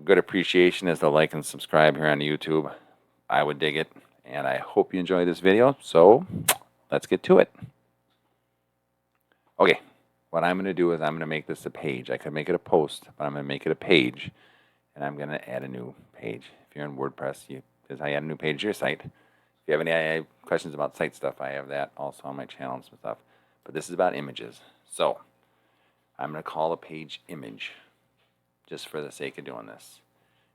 good appreciation is to like and subscribe here on YouTube. I would dig it, and I hope you enjoy this video. So let's get to it. Okay, what I'm going to do is I'm going to make this a page. I could make it a post, but I'm going to make it a page, and I'm going to add a new page. If you're in WordPress, this is how you add a new page to your site. If you have any questions about site stuff, I have that also on my channel and some stuff. But this is about images. So I'm going to call a page image, just for the sake of doing this.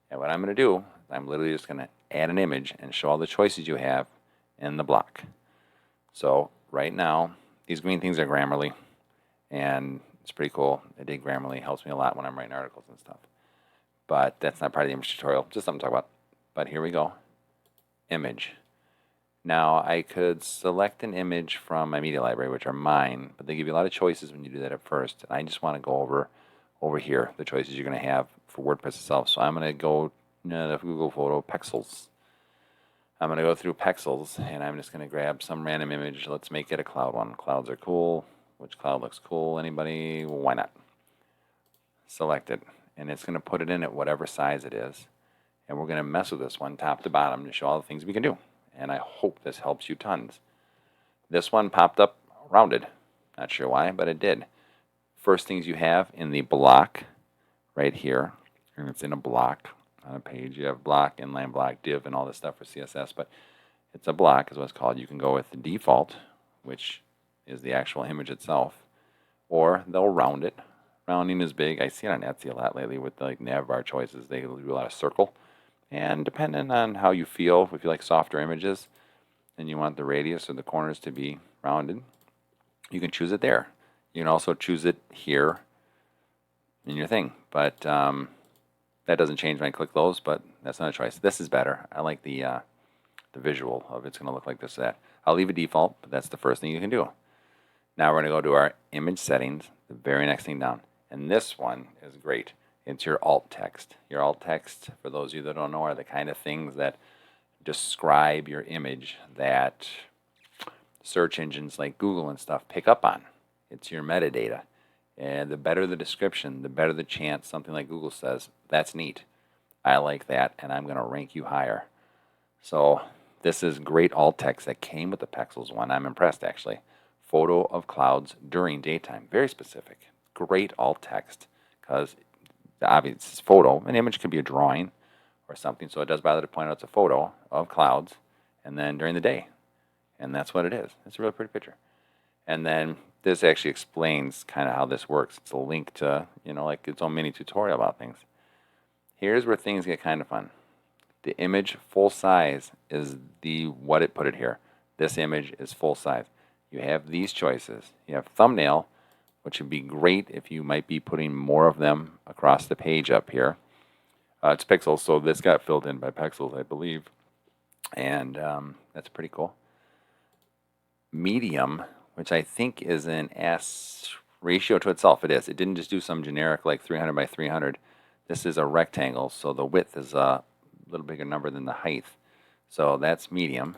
And what I'm going to do, I'm literally just going to add an image and show all the choices you have in the block. So right now, these green things are Grammarly, and it's pretty cool. I dig Grammarly. Helps me a lot when I'm writing articles and stuff. But that's not part of the image tutorial, just something to talk about. But here we go. Image. Now, I could select an image from my media library, which are mine, but they give you a lot of choices when you do that at first. And I just want to go over here, the choices you're going to have for WordPress itself. So I'm going to go to Google Photo, Pexels. I'm going to go through Pexels, and I'm just going to grab some random image. Let's make it a cloud one. Clouds are cool. Which cloud looks cool? Anybody? Why not? Select it, and it's going to put it in at whatever size it is. And we're going to mess with this one top to bottom to show all the things we can do. And I hope this helps you tons. This one popped up rounded. Not sure why, but it did. First things you have in the block right here, and it's in a block on a page. You have block, inline block, div, and all this stuff for CSS, but it's a block is what it's called. You can go with the default, which is the actual image itself, or they'll round it. Rounding is big. I see it on Etsy a lot lately with like navbar choices. They do a lot of circle. And depending on how you feel, if you like softer images and you want the radius or the corners to be rounded, you can choose it there. You can also choose it here in your thing. But that doesn't change when I click those, but that's not a choice. This is better. I like the visual of it's going to look like this or that. I'll leave a default, but that's the first thing you can do. Now we're going to go to our image settings, the very next thing down. And this one is great. It's your alt text. Your alt text, for those of you that don't know, are the kind of things that describe your image that search engines like Google and stuff pick up on. It's your metadata. And the better the description, the better the chance something like Google says, that's neat. I like that, and I'm going to rank you higher. So this is great alt text that came with the Pexels one. I'm impressed, actually. Photo of clouds during daytime. Very specific. Great alt text, because obviously it's photo. An image could be a drawing or something, so it does bother to point out it's a photo of clouds, and then during the day. And that's what it is. It's a really pretty picture. And then this actually explains kind of how this works. It's a link to, like its own mini tutorial about things. Here's where things get kind of fun. The image full size is what it put it here. This image is full size. You have these choices. You have thumbnail, which would be great if you might be putting more of them across the page up here. It's pixels, so this got filled in by pixels, I believe. And that's pretty cool. Medium, which I think is an S ratio to itself. It is. It didn't just do some generic like 300 by 300. This is a rectangle, so the width is a little bigger number than the height. So that's medium.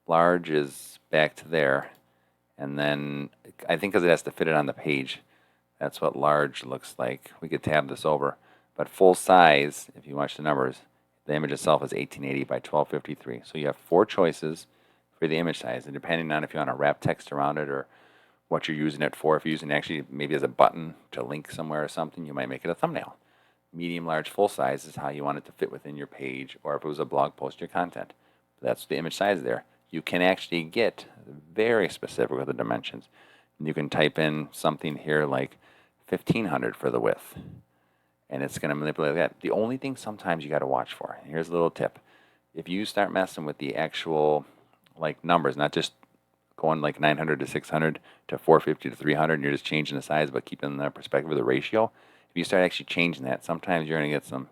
Large is back to there. And then I think because it has to fit it on the page, that's what large looks like. We could tab this over. But full size, if you watch the numbers, the image itself is 1880 by 1253. So you have 4 choices for the image size. And depending on if you want to wrap text around it or what you're using it for, if you're using it actually maybe as a button to link somewhere or something, you might make it a thumbnail. Medium, large, full size is how you want it to fit within your page, or if it was a blog post, your content. That's the image size there. You can actually get very specific with the dimensions. You can type in something here like 1500 for the width, and it's going to manipulate that. The only thing sometimes you got to watch for, and here's a little tip. If you start messing with the actual like numbers, not just going like 900 to 600 to 450 to 300, and you're just changing the size but keeping the perspective of the ratio, if you start actually changing that, sometimes you're going to get some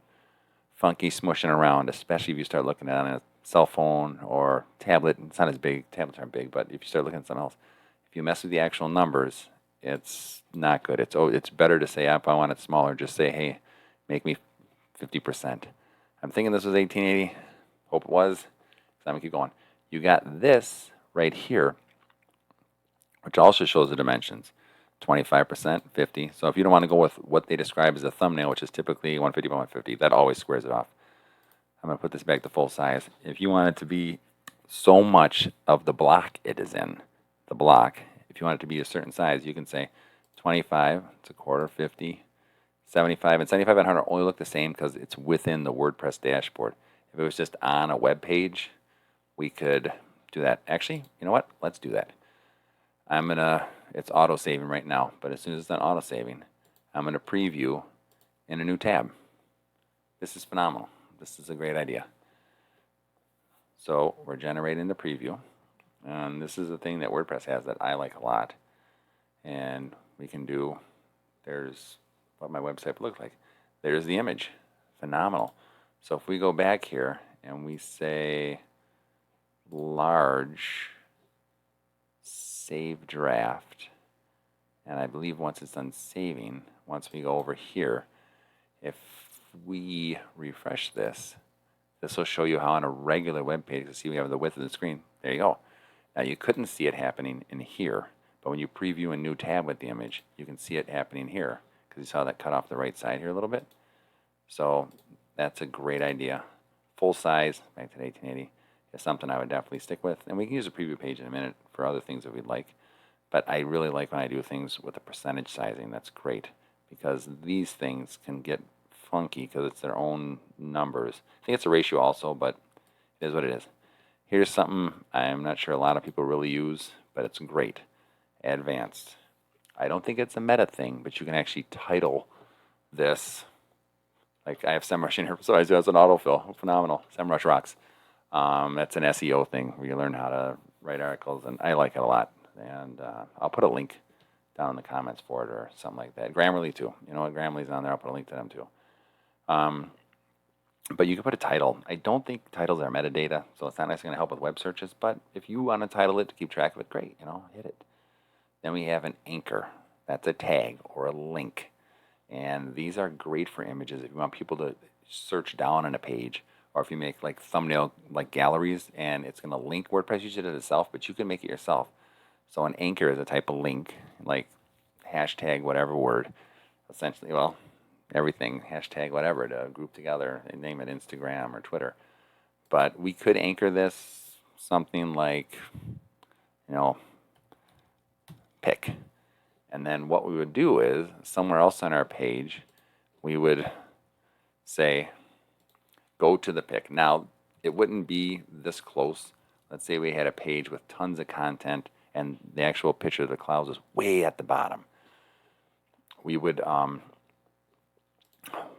funky smushing around, especially if you start looking at it on a cell phone or tablet. It's not as big. Tablets aren't big, but if you start looking at something else, if you mess with the actual numbers, it's not good. It's better to say, if I want it smaller, just say, hey, make me 50%. I'm thinking this was 1880. Hope it was. So I'm going to keep going. You got this right here, which also shows the dimensions. 25%, 50. So if you don't want to go with what they describe as a thumbnail, which is typically 150 by 150, that always squares it off. I'm going to put this back to full size. If you want it to be so much of the block it is in, the block, if you want it to be a certain size, you can say 25, it's a quarter, 50, 75, and 75 and 100 only look the same because it's within the WordPress dashboard. If it was just on a web page, we could do that. Actually, you know what? Let's do that. It's auto-saving right now, but as soon as it's done auto-saving, I'm going to preview in a new tab. This is phenomenal. This is a great idea. So we're generating the preview, and this is the thing that WordPress has that I like a lot. And we can do, there's what my website looks like. There's the image. Phenomenal. So if we go back here and we say large save draft, and I believe once it's done saving, once we go over here, if we refresh this, this will show you how on a regular web page, you see we have the width of the screen. There you go. Now you couldn't see it happening in here, but when you preview a new tab with the image, you can see it happening here because you saw that cut off the right side here a little bit. So that's a great idea. Full size, back to the 1880, is something I would definitely stick with. And we can use a preview page in a minute for other things that we'd like. But I really like when I do things with a percentage sizing. That's great because these things can get funky because it's their own numbers. I think it's a ratio also, but it is what it is. Here's something I'm not sure a lot of people really use, but it's great. Advanced. I don't think it's a meta thing, but you can actually title this. Like I have SEMrush in here, so I do as an autofill. Phenomenal. SEMrush rocks. That's an SEO thing where you learn how to write articles, and I like it a lot. And I'll put a link down in the comments for it or something like that. Grammarly too. You know what? Grammarly's on there. I'll put a link to them too. But you can put a title. I don't think titles are metadata, so it's not necessarily going to help with web searches. But if you want to title it to keep track of it, great. You know, hit it. Then we have an anchor. That's a tag or a link. And these are great for images if you want people to search down on a page, or if you make like thumbnail like galleries and it's going to link. WordPress uses it itself, but you can make it yourself. So an anchor is a type of link, like hashtag whatever word, essentially, well, everything, hashtag whatever, to group together and name it Instagram or Twitter. But we could anchor this something like, you know, pick. And then what we would do is, somewhere else on our page, we would say, go to the pick. Now, it wouldn't be this close. Let's say we had a page with tons of content and the actual picture of the clouds is way at the bottom. We would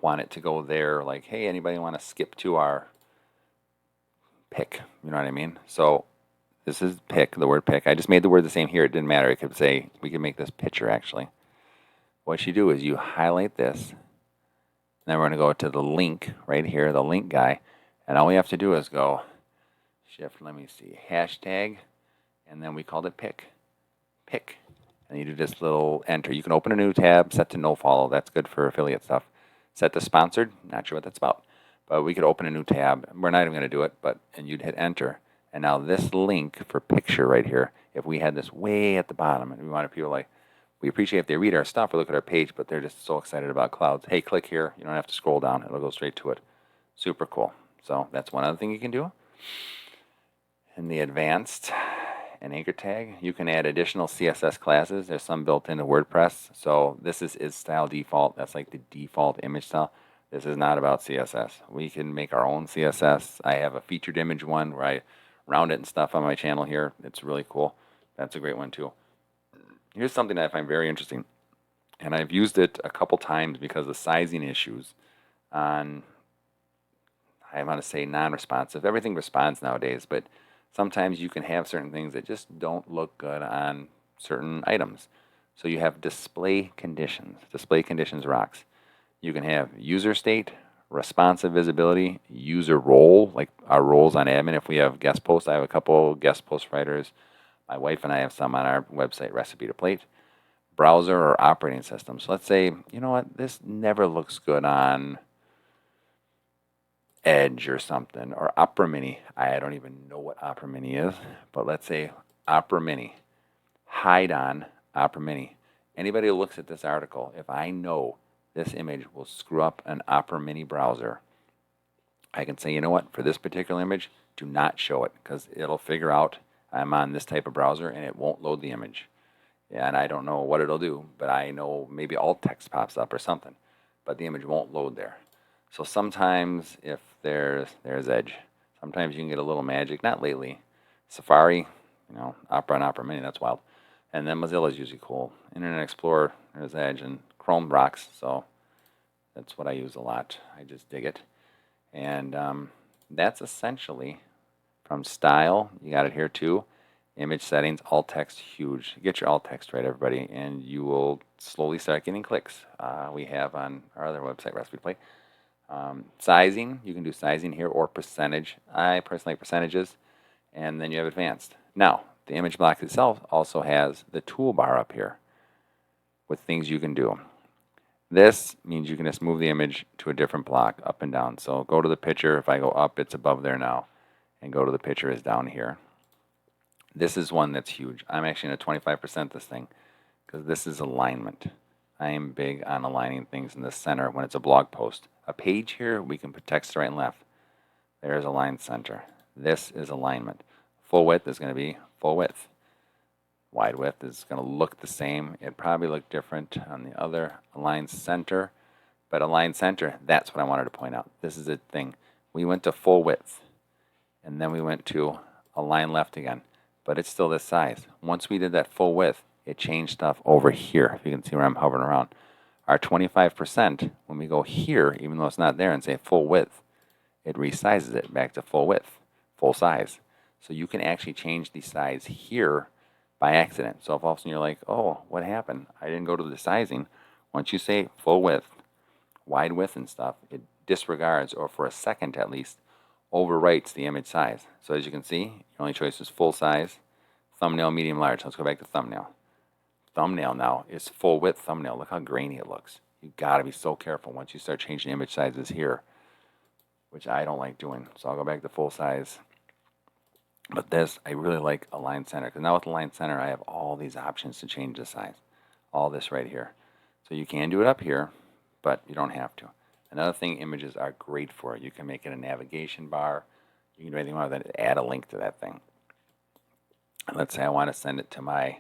want it to go there like, hey, anybody want to skip to our pick? You know what I mean? So this is pick, the word pick. I just made the word the same here. It didn't matter. It could say, we could make this picture actually. What you do is you highlight this. Then we're going to go to the link right here, the link guy. And all we have to do is go shift, let me see, hashtag, and then we called it pick. Pick. And you do this little enter. You can open a new tab, set to no follow. That's good for affiliate stuff. Set to sponsored. Not sure what that's about. But we could open a new tab. We're not even going to do it, and you'd hit enter. And now this link for picture right here, if we had this way at the bottom, and we wanted people like, we appreciate if they read our stuff or look at our page, but they're just so excited about clouds. Hey, click here. You don't have to scroll down. It'll go straight to it. Super cool. So that's one other thing you can do. In the advanced and anchor tag, you can add additional CSS classes. There's some built into WordPress. So this is style default. That's like the default image style. This is not about CSS. We can make our own CSS. I have a featured image one where I round it and stuff on my channel here. It's really cool. That's a great one too. Here's something that I find very interesting, and I've used it a couple times because of sizing issues on, I want to say non-responsive. Everything responds nowadays, but sometimes you can have certain things that just don't look good on certain items. So you have display conditions. Display conditions rocks. You can have user state, responsive visibility, user role, like our roles on admin. If we have guest posts, I have a couple guest post writers. My wife and I have some on our website, Recipe to Plate. Browser or operating system. So let's say, you know what, this never looks good on Edge or something, or Opera Mini. I don't even know what Opera Mini is, but let's say Opera Mini. Hide on Opera Mini. Anybody who looks at this article, if I know this image will screw up an Opera Mini browser, I can say, you know what, for this particular image, do not show it, because it'll figure out I'm on this type of browser and it won't load the image. Yeah, and I don't know what it'll do, but I know maybe alt text pops up or something, but the image won't load there. So sometimes if there's Edge, sometimes you can get a little magic. Not lately. Safari, Opera and Opera Mini, that's wild. And then Mozilla's usually cool. Internet Explorer, there's Edge, and Chrome rocks, so that's what I use a lot. I just dig it. And that's essentially from style. You got it here too. Image settings, alt text, huge. Get your alt text right, everybody, and you will slowly start getting clicks. We have on our other website, Recipe Plate. Sizing, you can do sizing here or percentage. I personally like percentages. And then you have advanced. Now, the image block itself also has the toolbar up here with things you can do. This means you can just move the image to a different block up and down. So go to the picture. If I go up, it's above there now. And go to the picture is down here. This is one that's huge. I'm actually going to 25% this thing because this is alignment. I am big on aligning things in the center when it's a blog post. A page here, we can put text right and left. There's align center. This is alignment. Full width is going to be full width. Wide width is going to look the same. It probably look different on the other align center. But align center, that's what I wanted to point out. This is a thing. We went to full width. And then we went to align left again. But it's still this size. Once we did that full width, it changed stuff over here. If you can see where I'm hovering around. Our 25%, when we go here, even though it's not there, and say full width, it resizes it back to full width, full size. So you can actually change the size here by accident. So if all of a sudden you're like, oh, what happened? I didn't go to the sizing. Once you say full width, wide width and stuff, it disregards, or for a second at least, overwrites the image size. So as you can see, your only choice is full size, thumbnail, medium, large. Let's go back to thumbnail. Thumbnail now is full width thumbnail. Look how grainy it looks. You got to be so careful once you start changing image sizes here, which I don't like doing. So I'll go back to full size. But this, I really like align center, because now with align center, I have all these options to change the size. All this right here. So you can do it up here, but you don't have to. Another thing images are great for, you can make it a navigation bar. You can do anything with it, add a link to that thing. And let's say I want to send it to my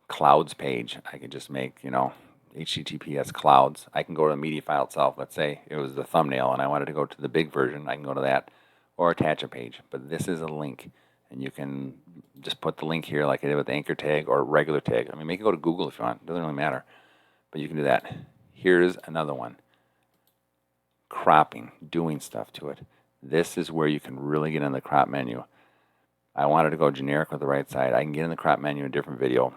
clouds page. I could just make, HTTPS clouds. I can go to the media file itself. Let's say it was the thumbnail and I wanted to go to the big version. I can go to that or attach a page. But this is a link. And you can just put the link here like I did with the anchor tag or regular tag. I mean, make it go to Google if you want. It doesn't really matter. But you can do that. Here's another one. Cropping, doing stuff to it. This is where you can really get in the crop menu. I wanted to go generic with the right side. I can get in the crop menu in a different video.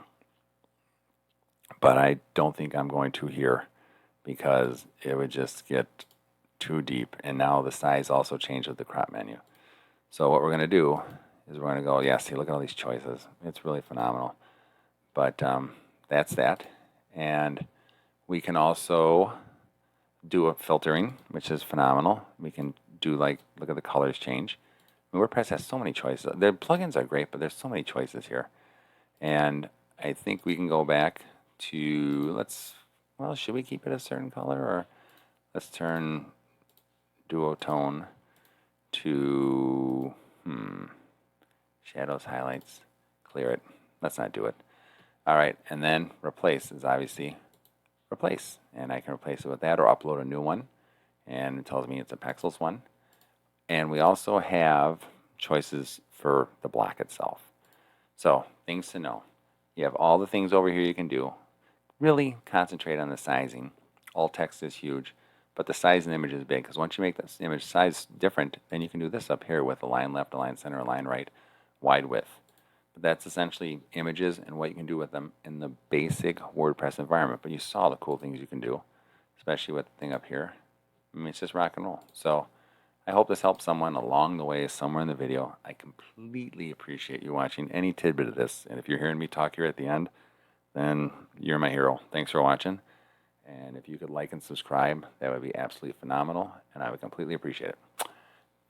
But I don't think I'm going to here because it would just get too deep. And now the size also changed with the crop menu. So what we're going to do is we're going to go, see, look at all these choices. It's really phenomenal. But that's that. And we can also do a filtering, which is phenomenal. We can do look at the colors change. WordPress has so many choices. Their plugins are great, but there's so many choices here. And I think we can go back to, should we keep it a certain color, or let's turn duotone to, shadows, highlights, clear it. Let's not do it. All right, and then replace is obviously replace. And I can replace it with that or upload a new one. And it tells me it's a Pexels one. And we also have choices for the block itself. So, things to know. You have all the things over here you can do. Really concentrate on the sizing. Alt text is huge, but the size of the image is big, because once you make this image size different, then you can do this up here with align left, align center, align right, wide width. But that's essentially images and what you can do with them in the basic WordPress environment. But you saw the cool things you can do, especially with the thing up here. I mean, it's just rock and roll. So I hope this helps someone along the way somewhere in the video. I completely appreciate you watching any tidbit of this. And if you're hearing me talk here at the end, then you're my hero. Thanks for watching. And if you could like and subscribe, that would be absolutely phenomenal. And I would completely appreciate it.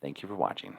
Thank you for watching.